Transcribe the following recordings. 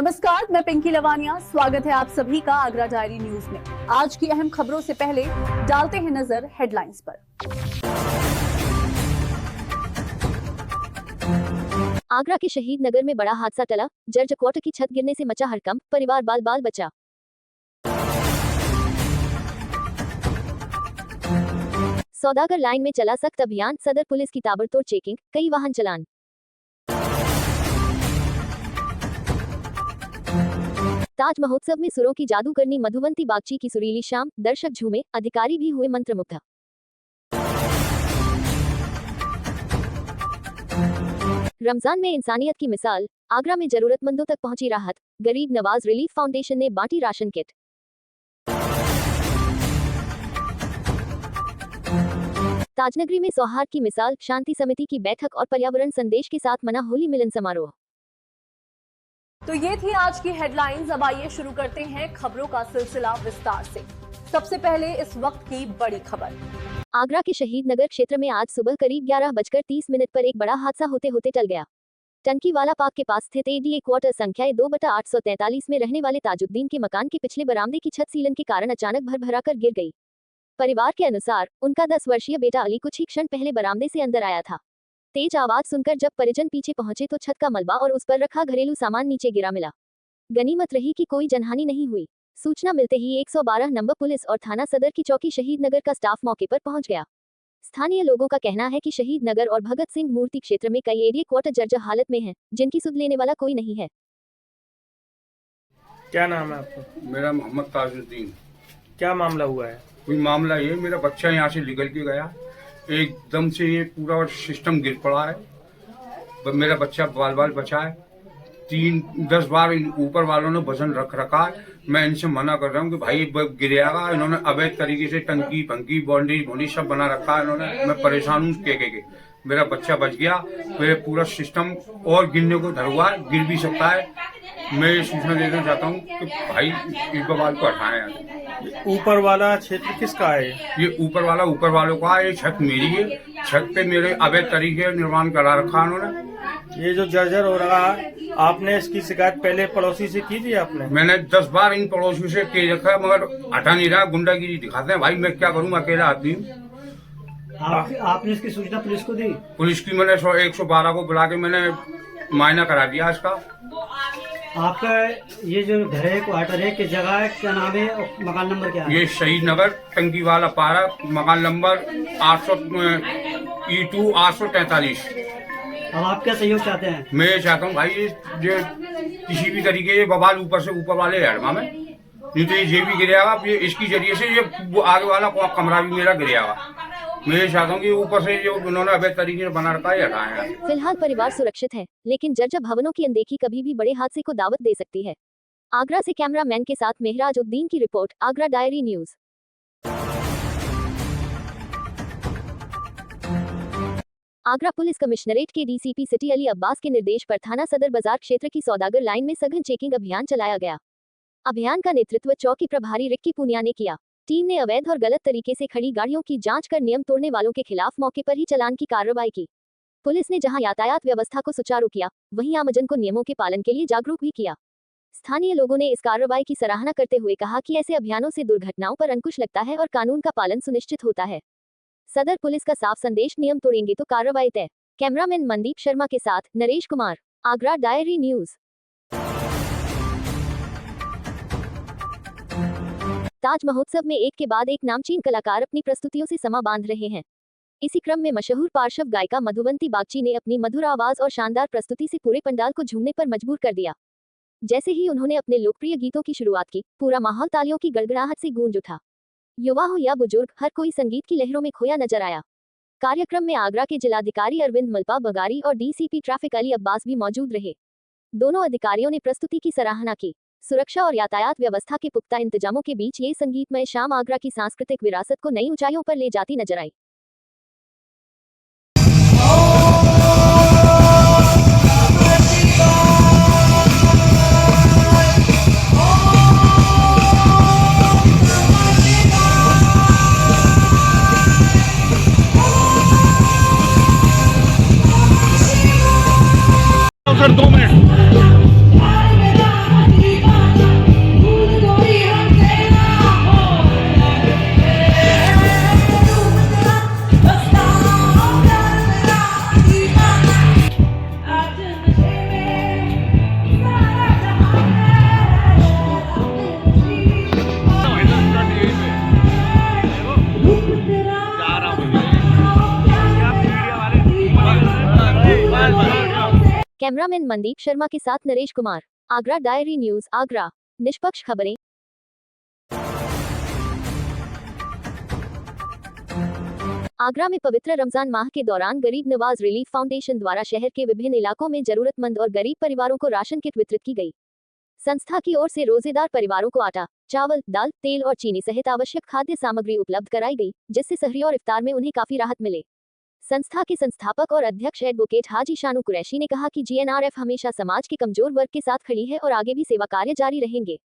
नमस्कार, मैं पिंकी लवानिया। स्वागत है आप सभी का आगरा डायरी न्यूज में। आज की अहम खबरों से पहले डालते हैं नजर हेडलाइंस पर। आगरा के शहीद नगर में बड़ा हादसा टला, जर्जर क्वार्टर की छत गिरने से मचा हड़कंप, परिवार बाल बाल बचा। सौदागर लाइन में चला सख्त अभियान, सदर पुलिस की ताबड़तोड़ चेकिंग, कई वाहन चलान। ताज महोत्सव में सुरों की जादूगरनी मधुवंती बागची की सुरीली शाम, दर्शक झूमे, अधिकारी भी हुए मंत्रमुग्ध। रमजान में इंसानियत की मिसाल, आगरा में जरूरतमंदों तक पहुंची राहत, गरीब नवाज रिलीफ फाउंडेशन ने बांटी राशन किट। ताजनगरी में सौहार्द की मिसाल, शांति समिति की बैठक और पर्यावरण संदेश के साथ मना होली मिलन समारोह। तो ये थी आज की हेडलाइंस। अब आइए शुरू करते हैं खबरों का सिलसिला विस्तार से। सबसे पहले इस वक्त की बड़ी खबर। आगरा के शहीद नगर क्षेत्र में आज सुबह करीब 11:30 पर एक बड़ा हादसा होते होते टल गया। टंकीवाला पार्क के पास स्थित एडीए क्वार्टर संख्या 2/843 में रहने वाले ताजुद्दीन के मकान के पिछले बरामदे की छत सीलन के कारण अचानक भरभराकर गिर गई। परिवार के अनुसार उनका 10 वर्षीय बेटा अली कुछ ही क्षण पहले बरामदे से अंदर आया था। तेज आवाज सुनकर जब परिजन पीछे पहुंचे तो छत का मलबा और उस पर रखा घरेलू सामान नीचे गिरा मिला। गनीमत रही कि कोई जनहानि नहीं हुई। सूचना मिलते ही 112 नंबर पुलिस और थाना सदर की चौकी शहीद नगर का स्टाफ मौके पर पहुंच गया। स्थानीय लोगों का कहना है कि शहीद नगर और भगत सिंह मूर्ति क्षेत्र में कई एरिया क्वार्टर जर्जर हालत में हैं, जिनकी सुध लेने वाला कोई नहीं है। क्या नाम है आपका? मेरा मोहम्मद ताजुद्दीन। क्या मामला हुआ है? कोई मामला ये, मेरा बच्चा यहाँ से निकल के गया, एकदम से ये पूरा सिस्टम गिर पड़ा है। मेरा बच्चा बाल बाल बचा है। 10 बार ऊपर वालों ने वजन रख रखा है। मैं इनसे मना कर रहा हूँ कि भाई गिरेगा। इन्होंने अवैध तरीके से टंकी फंकी बाउंड्री सब बना रखा है इन्होंने। मैं परेशान हूँ के। मेरा बच्चा बच गया, मेरे पूरा सिस्टम और गिरने को धर हुआ है, गिर भी सकता है। मैं ये सूचना देना चाहता हूँ कि भाई इस बवाल को हटाएं। ऊपर वाला क्षेत्र किसका है? ये ऊपर वालों का है। ये छत मेरी है। छत पे मेरे अवैध तरीके से निर्माण करा रखा उन्होंने। ये जो जर्जर हो रहा है, आपने इसकी शिकायत पहले पड़ोसी से की थी? आपने? मैंने 10 बार इन पड़ोसियों से कह रखा है, मगर हटा नहीं रहा। गुंडागिरी दिखाते हैं। भाई मैं क्या करूँ, अकेला आदमी हूँ। आपने इसकी सूचना पुलिस को दी? पुलिस की मैंने 112 को बुला के मैंने मुआयना करा दिया इसका। आपका ये जो घर है क्वार्टर है, किस जगह है, क्या नाम है और मकान नंबर क्या है? ये शहीद नगर टंकी वाला पारा, मकान नंबर 843। अब आप क्या सहयोग चाहते हैं? मैं ये चाहता हूँ भाई ये किसी भी तरीके ये बवाल ऊपर से ऊपर वाले हड़मा में, नहीं तो ये भी गिरेगा। ये इसकी जरिए से ये आगे वाला कमरा भी मेरा गिरेगा। मैं ये चाहता हूँ कि ऊपर से जो उन्होंने अवैध तरीके से बना रखा है हटाएं। फिलहाल परिवार सुरक्षित है, लेकिन जर्जर भवनों की अनदेखी कभी भी बड़े हादसे को दावत दे सकती है। आगरा से कैमरामैन के साथ मेहराज उद्दीन की report, Agra diary news. Agra police commissionerate के डीसीपी सिटी अली अब्बास के निर्देश पर थाना सदर बाजार क्षेत्र की सौदागर लाइन में सघन चेकिंग अभियान चलाया गया। अभियान का नेतृत्व चौकी प्रभारी रिक्की पूनिया ने किया। टीम ने अवैध और गलत तरीके से खड़ी गाड़ियों की जांच कर नियम तोड़ने वालों के खिलाफ मौके पर ही चालान की कार्रवाई की। पुलिस ने जहां यातायात व्यवस्था को सुचारू किया, वहीं आमजन को नियमों के पालन के लिए जागरूक भी किया। स्थानीय लोगों ने इस कार्रवाई की सराहना करते हुए कहा कि ऐसे अभियानों से दुर्घटनाओं पर अंकुश लगता है और कानून का पालन सुनिश्चित होता है। सदर पुलिस का साफ संदेश, नियम तोड़ेंगे तो कार्रवाई तय। कैमरामैन मनदीप शर्मा के साथ नरेश कुमार, आगरा डायरी न्यूज। ताज महोत्सव में एक के बाद एक नामचीन कलाकार अपनी प्रस्तुतियों से समा बांध रहे हैं। इसी क्रम में मशहूर पार्श्व गायिका मधुवंती बागची ने अपनी मधुर आवाज और शानदार प्रस्तुति से पूरे पंडाल को झूमने पर मजबूर कर दिया। जैसे ही उन्होंने अपने लोकप्रिय गीतों की शुरुआत की, पूरा माहौल तालियों की गड़गड़ाहट से गूंज उठा। युवा हो या बुजुर्ग, हर कोई संगीत की लहरों में खोया नजर आया। कार्यक्रम में आगरा के जिलाधिकारी अरविंद मलपा बगारी और डीसीपी ट्रैफिक अली अब्बास भी मौजूद रहे। दोनों अधिकारियों ने प्रस्तुति की सराहना की। सुरक्षा और यातायात व्यवस्था के पुख्ता इंतजामों के बीच ये संगीतमय शाम आगरा की सांस्कृतिक विरासत को नई ऊंचाइयों पर ले जाती नजर आई। सर 2 मिनट। कैमरामैन मनदीप शर्मा के साथ नरेश कुमार, आगरा डायरी न्यूज आगरा, निष्पक्ष खबरें। आगरा में पवित्र रमजान माह के दौरान गरीब नवाज रिलीफ फाउंडेशन द्वारा शहर के विभिन्न इलाकों में जरूरतमंद और गरीब परिवारों को राशन किट वितरित की गई। संस्था की ओर से रोजेदार परिवारों को आटा, चावल, दाल, तेल और चीनी सहित आवश्यक खाद्य सामग्री उपलब्ध कराई गई, जिससे सहरी और इफ्तार में उन्हें काफी राहत मिले। संस्था के संस्थापक और अध्यक्ष एडवोकेट हाजी शानू कुरैशी ने कहा कि जीएनआरएफ हमेशा समाज के कमजोर वर्ग के साथ खड़ी है और आगे भी सेवा कार्य जारी रहेंगे।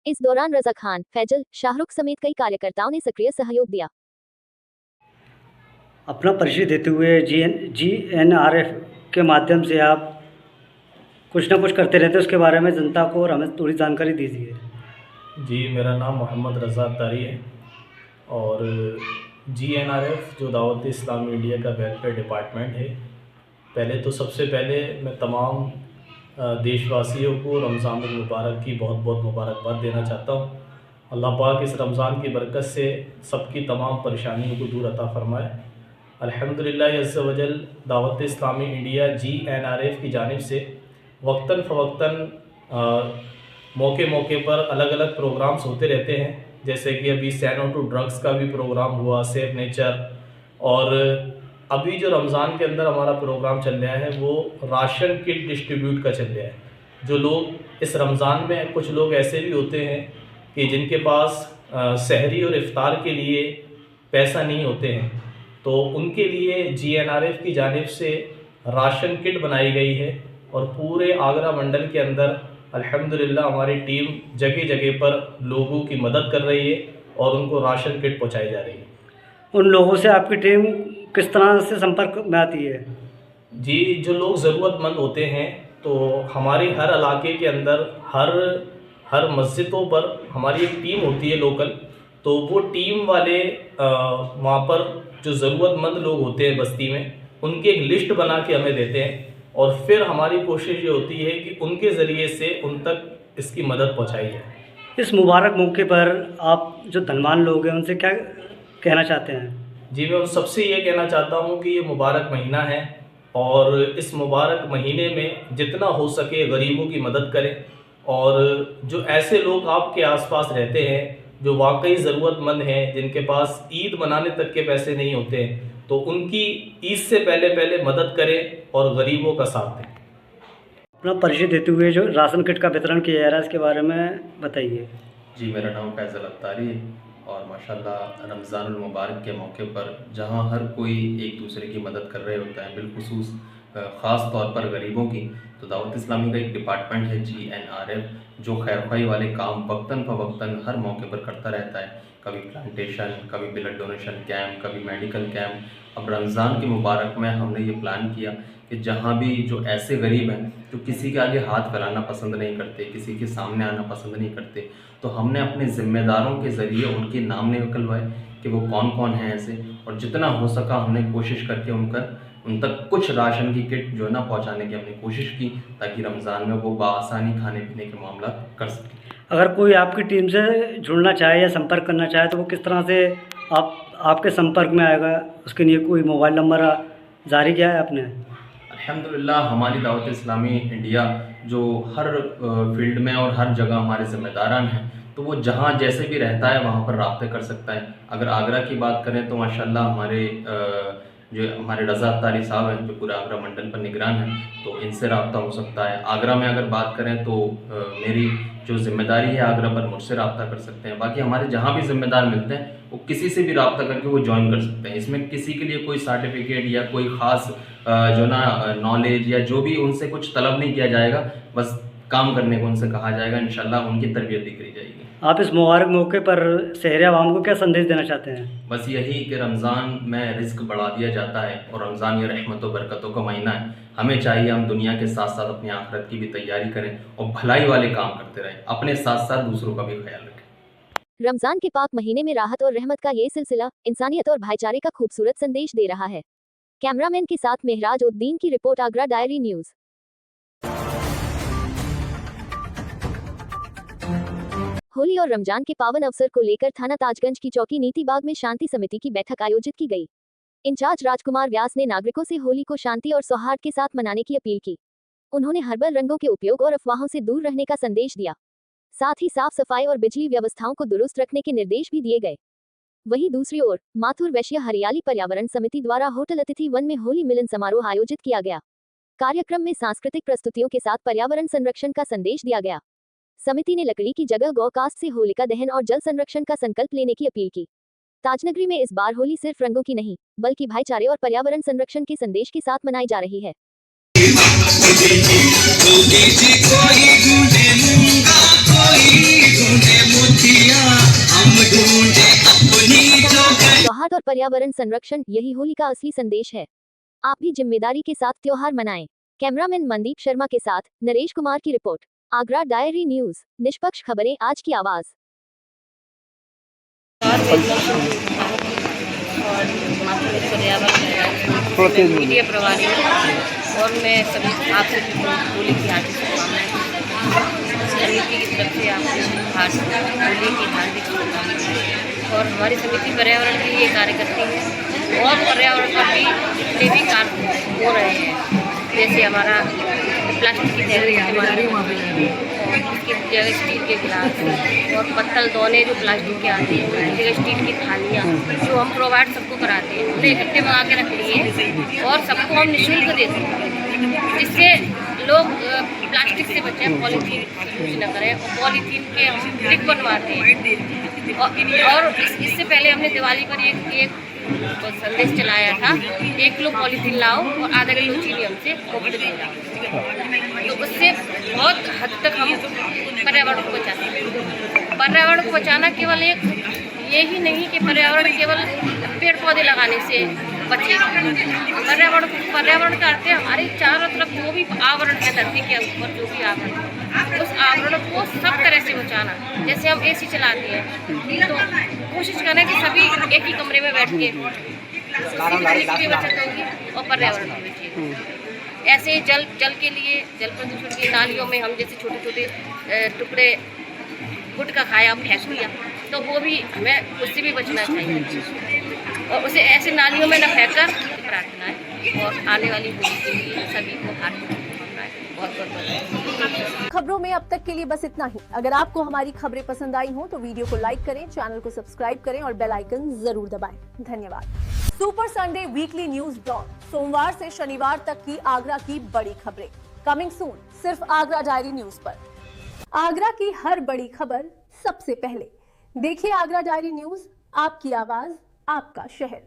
इस दौरान रजा खान, फैजल, शाहरुख समेत कई कार्यकर्ताओं ने सक्रिय सहयोग दिया। अपना परिचय देते हुए जीएनआरएफ के माध्यम से आप कुछ ना कुछ करते रहते हैं, उसके बारे में जनता को और हमें थोड़ी जानकारी दीजिए। जी, मेरा नाम मोहम्मद रज़ा अत्तारी है और जीएनआरएफ जो दावत इस्लामी इंडिया का वेलफेयर डिपार्टमेंट है। पहले तो सबसे पहले मैं तमाम देशवासियों को रमज़ान मुबारक की बहुत बहुत मुबारकबाद देना चाहता हूँ। अल्लाह पाक इस रमज़ान की बरकत से सबकी तमाम परेशानियों को दूर अता फरमाए। अल्हम्दुलिल्लाह अज़्ज़ वजल दावत इस्लामी इंडिया जीएनआरएफ की जानिब से वक्तन फ़वक्तन मौके मौके पर अलग अलग प्रोग्राम्स होते रहते हैं, जैसे कि अभी सैनो टू ड्रग्स का भी प्रोग्राम हुआ, सेफ नेचर, और अभी जो रमज़ान के अंदर हमारा प्रोग्राम चल रहा है वो राशन किट डिस्ट्रीब्यूट का चल रहा है। जो लोग इस रमज़ान में, कुछ लोग ऐसे भी होते हैं कि जिनके पास सहरी और इफ्तार के लिए पैसा नहीं होते हैं, तो उनके लिए जीएनआरएफ की जानिब से राशन किट बनाई गई है और पूरे आगरा मंडल के अंदर अल्हम्दुलिल्लाह हमारी टीम जगह जगह पर लोगों की मदद कर रही है और उनको राशन किट पहुंचाई जा रही है। उन लोगों से आपकी टीम किस तरह से संपर्क में आती है? जी, जो लोग ज़रूरतमंद होते हैं तो हमारी हर इलाके के अंदर हर मस्जिदों पर हमारी एक टीम होती है लोकल, तो वो टीम वाले वहाँ पर जो ज़रूरतमंद लोग होते हैं बस्ती में, उनकी एक लिस्ट बना के हमें देते हैं और फिर हमारी कोशिश ये होती है कि उनके ज़रिए से उन तक इसकी मदद पहुंचाई जाए। इस मुबारक मौके पर आप जो धनवान लोग हैं उनसे क्या कहना चाहते हैं? जी, मैं उन सबसे ये कहना चाहता हूँ कि ये मुबारक महीना है और इस मुबारक महीने में जितना हो सके गरीबों की मदद करें, और जो ऐसे लोग आपके आसपास रहते हैं जो वाकई ज़रूरतमंद हैं, जिनके पास ईद मनाने तक के पैसे नहीं होते हैं, तो उनकी ईद से पहले मदद करें और गरीबों का साथ दें। अपना परिचय देते हुए जो राशन किट का वितरण किया जा रहा है इसके बारे में बताइए। जी, मेरा नाम फैज़ल अत्तारी है और माशाल्लाह रमज़ानुल मुबारक के मौके पर जहां हर कोई एक दूसरे की मदद कर रहे होता है, बिलखुसूस ख़ास तौर पर गरीबों की, तो दावत इस्लामी का एक डिपार्टमेंट है जीएनआरएफ जो खैरख्वाही वाले काम वक्तन फ़वक्तन हर मौके पर करता रहता है। कभी प्लांटेशन, कभी ब्लड डोनेशन कैंप, कभी मेडिकल कैंप। अब रमज़ान के मुबारक में हमने ये प्लान किया कि जहाँ भी जो ऐसे गरीब हैं जो किसी के आगे हाथ फैलाना पसंद नहीं करते, किसी के सामने आना पसंद नहीं करते, तो हमने अपने ज़िम्मेदारों के ज़रिए उनके नाम निकलवाए कि वो कौन कौन हैं ऐसे, और जितना हो सका हमने कोशिश करके उन तक कुछ राशन की किट जो है ना पहुँचाने की हमने कोशिश की, ताकि रमज़ान में वो बआसानी खाने पीने के मामला कर सकें। अगर कोई आपकी टीम से जुड़ना चाहे या संपर्क करना चाहे तो वो किस तरह से आपके संपर्क में आएगा? उसके लिए कोई मोबाइल नंबर जारी किया है आपने? अल्हम्दुलिल्लाह हमारी दावत इस्लामी इंडिया जो हर फील्ड में और हर जगह हमारे ज़िम्मेदारान हैं, तो वो जहाँ जैसे भी रहता है वहाँ पर राब्ते कर सकता है। अगर आगरा की बात करें तो माशाल्लाह हमारे रज़ा अत्तारी साहब हैं जो पूरे आगरा मंडल पर निगरान हैं, तो इनसे रब्ता हो सकता है। आगरा में अगर बात करें तो मेरी जो जिम्मेदारी है आगरा पर, मुझसे रब्ता कर सकते हैं। बाकी हमारे जहाँ भी ज़िम्मेदार मिलते हैं वो किसी से भी रब्ता करके वो ज्वाइन कर सकते हैं। इसमें किसी के लिए कोई सर्टिफिकेट या कोई ख़ास जो ना नॉलेज या जो भी उनसे कुछ तलब नहीं किया जाएगा, बस काम करने को उनसे कहा जाएगा। इंशाल्लाह उनकी तरबियत भी करी जाएगी। आप इस मुबारक मौके पर शहरी आवाम को क्या संदेश देना चाहते हैं? बस यही कि रमज़ान में रिज़्क़ बढ़ा दिया जाता है और रमज़ान ये रहमत और बरकतों का महीना है। हमें चाहिए हम दुनिया के साथ साथ अपनी आखिरत की भी तैयारी करें और भलाई वाले काम करते रहें, अपने साथ साथ दूसरों का भी ख्याल रखें। रमजान के पाक महीने में राहत और रहमत का ये सिलसिला इंसानियत और भाईचारे का खूबसूरत संदेश दे रहा है। कैमरामैन के साथ मेहराज उद्दीन की report, Agra diary news. Holi और रमजान के पावन अवसर को लेकर थाना ताजगंज की चौकी नीति बाग में शांति समिति की बैठक आयोजित की गई। इंचार्ज राजकुमार व्यास ने नागरिकों से होली को शांति और सौहार्द के साथ मनाने की अपील की। उन्होंने हर्बल रंगों के उपयोग और अफवाहों से दूर रहने का संदेश दिया। साथ ही साफ सफाई और बिजली व्यवस्थाओं को दुरुस्त रखने के निर्देश भी दिए गए। वहीं दूसरी ओर माथुर वैश्य हरियाली पर्यावरण समिति द्वारा होटल अतिथि वन में होली मिलन समारोह आयोजित किया गया। कार्यक्रम में सांस्कृतिक प्रस्तुतियों के साथ पर्यावरण संरक्षण का संदेश दिया गया। समिति ने लकड़ी की जगह गौकास्ट से होलिका दहन और जल संरक्षण का संकल्प लेने की अपील की। ताजनगरी में इस बार होली सिर्फ रंगों की नहीं, बल्कि भाईचारे और पर्यावरण संरक्षण के संदेश के साथ मनाई जा रही है। त्योहार और पर्यावरण संरक्षण, यही होली का असली संदेश है। आप भी जिम्मेदारी के साथ त्योहार मनाएं। कैमरामैन मनदीप शर्मा के साथ नरेश कुमार की रिपोर्ट। आगरा डायरी न्यूज, निष्पक्ष खबरें, आज की आवाज। और मीडिया प्रभारी और मैं सभी आपसे होली की हार्दिक शुभकामनाएं। समिति की तरफ से आपको होली की हार्दिक शुभकामनाएं। और हमारी समिति पर्यावरण के लिए कार्य करती है और पर्यावरण पर भी जितने भी कार्य हो रहे हैं, जैसे हमारा प्लास्टिक की थैली उसकी जगह स्टील के गिलास और पत्तल दोने जो प्लास्टिक के आते हैं उसकी जगह स्टील की थालियाँ जो हम प्रोवाइड सबको कराते हैं, उन्हें इकट्ठे मंगा के रख लिए और सबको हम निःशुल्क देते हैं, जिससे लोग प्लास्टिक से बचें, पॉलीथीन यूज न करें। और पॉलीथीन के हम ब्रिक बनवाते हैं और इससे पहले हमने दिवाली पर एक संदेश चलाया था, 1 किलो पॉलीथीन लाओ और आधा किलो चीनी हमसे मुफ्त दे जाओ। तो उससे बहुत हद तक हम पर्यावरण को बचाते हैं। पर्यावरण को बचाना केवल एक ये ही नहीं कि पर्यावरण केवल पेड़ पौधे लगाने से बचे। पर्यावरण का अर्थ है हमारे चारों तरफ जो भी आवरण है, धरती के ऊपर जो भी आवरण है, उस आवरण को सब तरह से बचाना। जैसे हम एसी चलाते हैं तो कोशिश करें कि सभी एक ही कमरे में बैठ के, बिजली की बचत होगी और पर्यावरण की बचेगी। ऐसे जल के लिए, जल प्रदूषण की नालियों में हम जैसे छोटे छोटे टुकड़े गुटखा खाया, फेंक दिया, तो वो भी हमें उससे भी बचना चाहिए और उसे ऐसे नालियों में न फेंककर प्रार्थना है। और आने वाली होली के लिए सभी को हार्दिक शुभकामनाएं। बहुत बहुत खबरों में अब तक के लिए बस इतना ही। अगर आपको हमारी खबरें पसंद आई हो तो वीडियो को लाइक करें, चैनल को सब्सक्राइब करें और बेल आइकन जरूर दबाएं। धन्यवाद। Super Sunday weekly news blog, सोमवार से शनिवार तक की आगरा की बड़ी खबरें, कमिंग सून सिर्फ आगरा डायरी न्यूज पर। आगरा की हर बड़ी खबर सबसे पहले देखिए आगरा डायरी न्यूज, आपकी आवाज, आपका शहर।